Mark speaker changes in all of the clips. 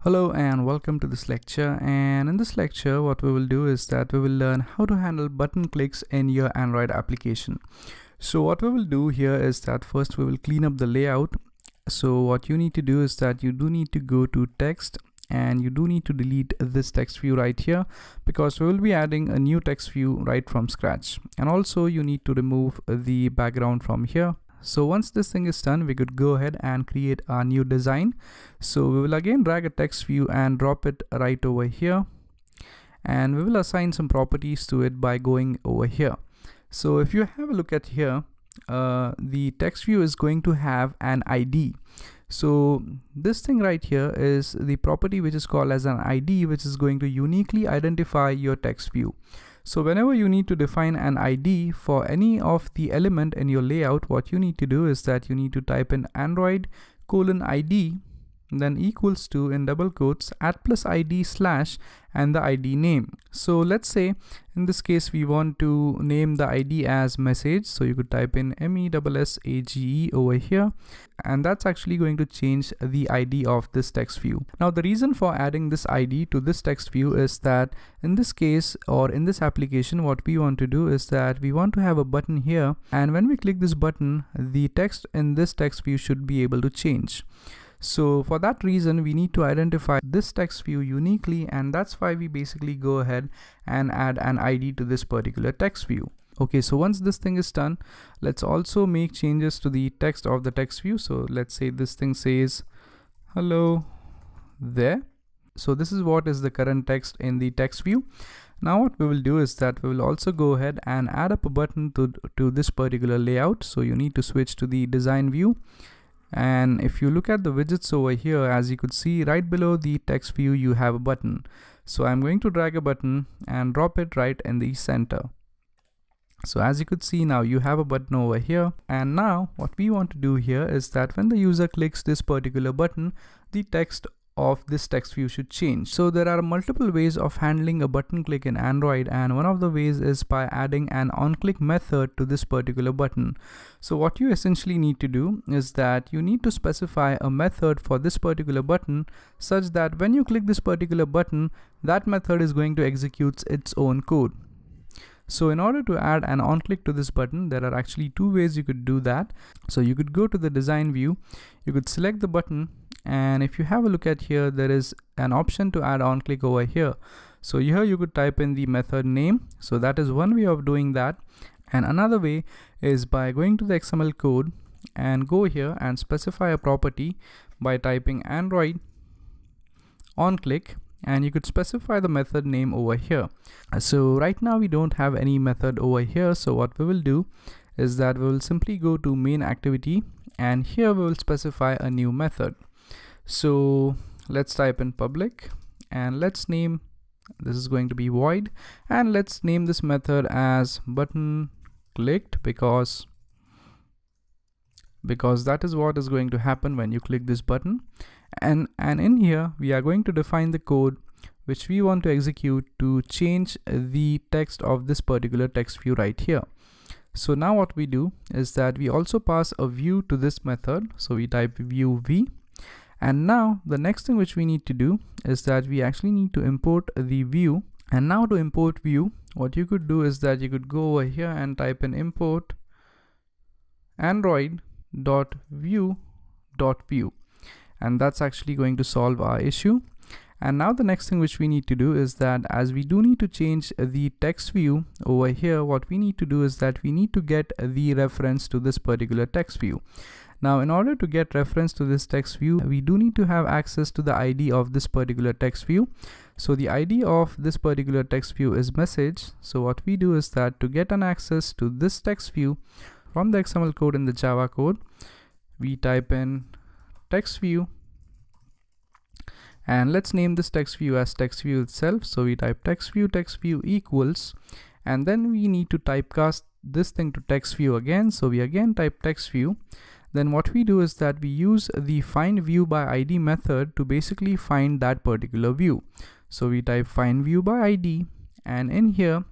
Speaker 1: Hello and welcome to this lecture, and in this lecture what we will do is that we will learn how to handle button clicks in your Android application. So what we will do here is that first we will clean up the layout. So what you need to do is that you do need to go to text and you do need to delete this text view right here, because we will be adding a new text view right from scratch. And also you need to remove the background from here. So once this thing is done, we could go ahead and create a new design. So we will again drag a text view and drop it right over here, and we will assign some properties to it by going over here. So if you have a look at here, the text view is going to have an ID. So this thing right here is the property which is called as an ID, which is going to uniquely identify your text view. So whenever you need to define an ID for any of the element in your layout, what you need to do is that you need to type in Android:ID, then equals to, in double quotes, @+ID/ and the ID name. So let's say in this case we want to name the ID as message, so you could type in MESSAGE over here, and that's actually going to change the ID of this text view. Now the reason for adding this ID to this text view is that in this case, or in this application, what we want to do is that we want to have a button here, and when we click this button, the text in this text view should be able to change. So for that reason, we need to identify this text view uniquely, and that's why we basically go ahead and add an ID to this particular text view. Okay, so once this thing is done, let's also make changes to the text of the text view. So let's say this thing says hello there. So this is what is the current text in the text view. Now what we will do is that we will also go ahead and add up a button to this particular layout. So you need to switch to the design view. And if you look at the widgets over here, as you could see right below the text view, you have a button. So I'm going to drag a button and drop it right in the center. So as you could see, now you have a button over here. And now what we want to do here is that when the user clicks this particular button, the text of this text view should change. So there are multiple ways of handling a button click in Android, and one of the ways is by adding an onClick method to this particular button. So what you essentially need to do is that you need to specify a method for this particular button such that when you click this particular button, that method is going to execute its own code. So in order to add an onClick to this button, there are actually two ways you could do that. So you could go to the design view, you could select the button, and if you have a look at here, there is an option to add onClick over here. So here you could type in the method name. So that is one way of doing that. And another way is by going to the XML code and go here and specify a property by typing Android onClick, and you could specify the method name over here. So right now we don't have any method over here. So what we will do is that we will simply go to main activity, and here we will specify a new method. So let's type in public, and let's name, this is going to be void, and let's name this method as button clicked, because that is what is going to happen when you click this button. And in here we are going to define the code which we want to execute to change the text of this particular text view right here. So now what we do is that we also pass a view to this method. So we type view v. And now the next thing which we need to do is that we actually need to import the view. And now to import view, what you could do is that you could go over here and type in import android.view.view, and that's actually going to solve our issue. And now the next thing which we need to do is that as we do need to change the text view over here, what we need to do is that we need to get the reference to this particular text view. Now in order to get reference to this text view, we do need to have access to the ID of this particular text view. So the ID of this particular text view is message. So what we do is that to get an access to this text view from the XML code in the Java code, we type in text view, and let's name this text view as text view itself. So we type text view equals, and then we need to typecast this thing to text view again. So we again type text view. Then what we do is that we use the find view by ID method to basically find that particular view. So we type find view by ID, and in here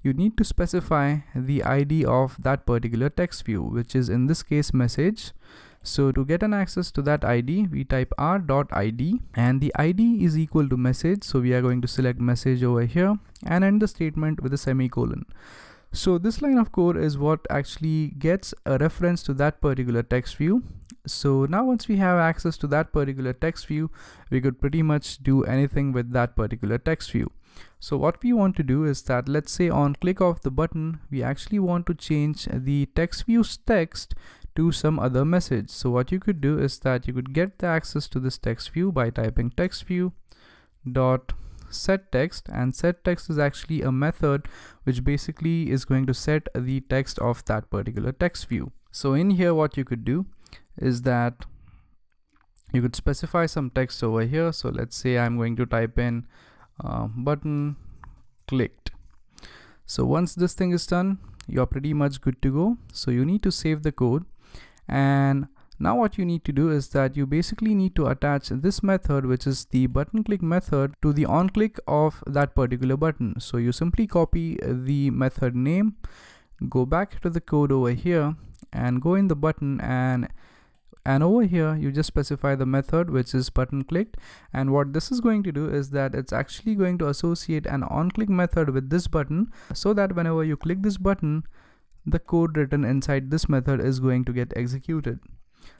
Speaker 1: you need to specify the ID of that particular text view, which is in this case message. So to get an access to that ID, we type r.id, and the ID is equal to message. So we are going to select message over here and end the statement with a semicolon. So this line of code is what actually gets a reference to that particular text view. So now once we have access to that particular text view, we could pretty much do anything with that particular text view. So what we want to do is that, let's say on click of the button, we actually want to change the text view's text to some other message. So what you could do is that you could get the access to this text view by typing text view dot set text, and set text is actually a method which basically is going to set the text of that particular text view. So in here what you could do is that you could specify some text over here. So let's say I'm going to type in button clicked. So once this thing is done, you're pretty much good to go. So you need to save the code, and now what you need to do is that you basically need to attach this method, which is the button click method, to the on click of that particular button. So you simply copy the method name, go back to the code over here and go in the button, and over here you just specify the method, which is button clicked. And what this is going to do is that it's actually going to associate an on click method with this button, so that whenever you click this button, the code written inside this method is going to get executed.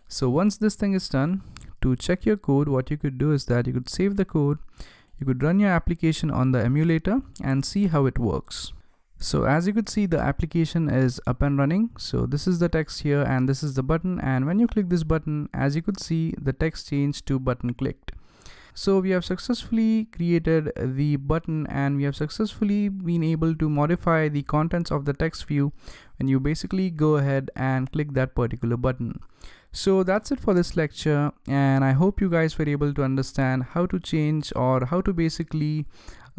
Speaker 1: So once this thing is done, to check your code, what you could do is that you could save the code, you could run your application on the emulator and see how it works. So as you could see, the application is up and running. So this is the text here and this is the button, and when you click this button, as you could see, the text changed to button clicked. So we have successfully created the button, and we have successfully been able to modify the contents of the text view when you basically go ahead and click that particular button. So that's it for this lecture, and I hope you guys were able to understand how to change or how to basically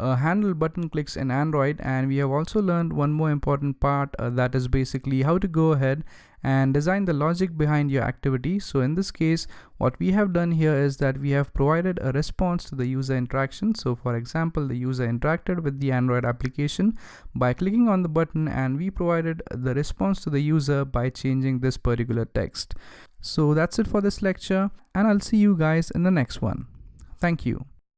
Speaker 1: handle button clicks in Android. And we have also learned one more important part, that is basically how to go ahead and design the logic behind your activity. So in this case, what we have done here is that we have provided a response to the user interaction. So for example, the user interacted with the Android application by clicking on the button, and we provided the response to the user by changing this particular text. So that's it for this lecture, and I'll see you guys in the next one. Thank you.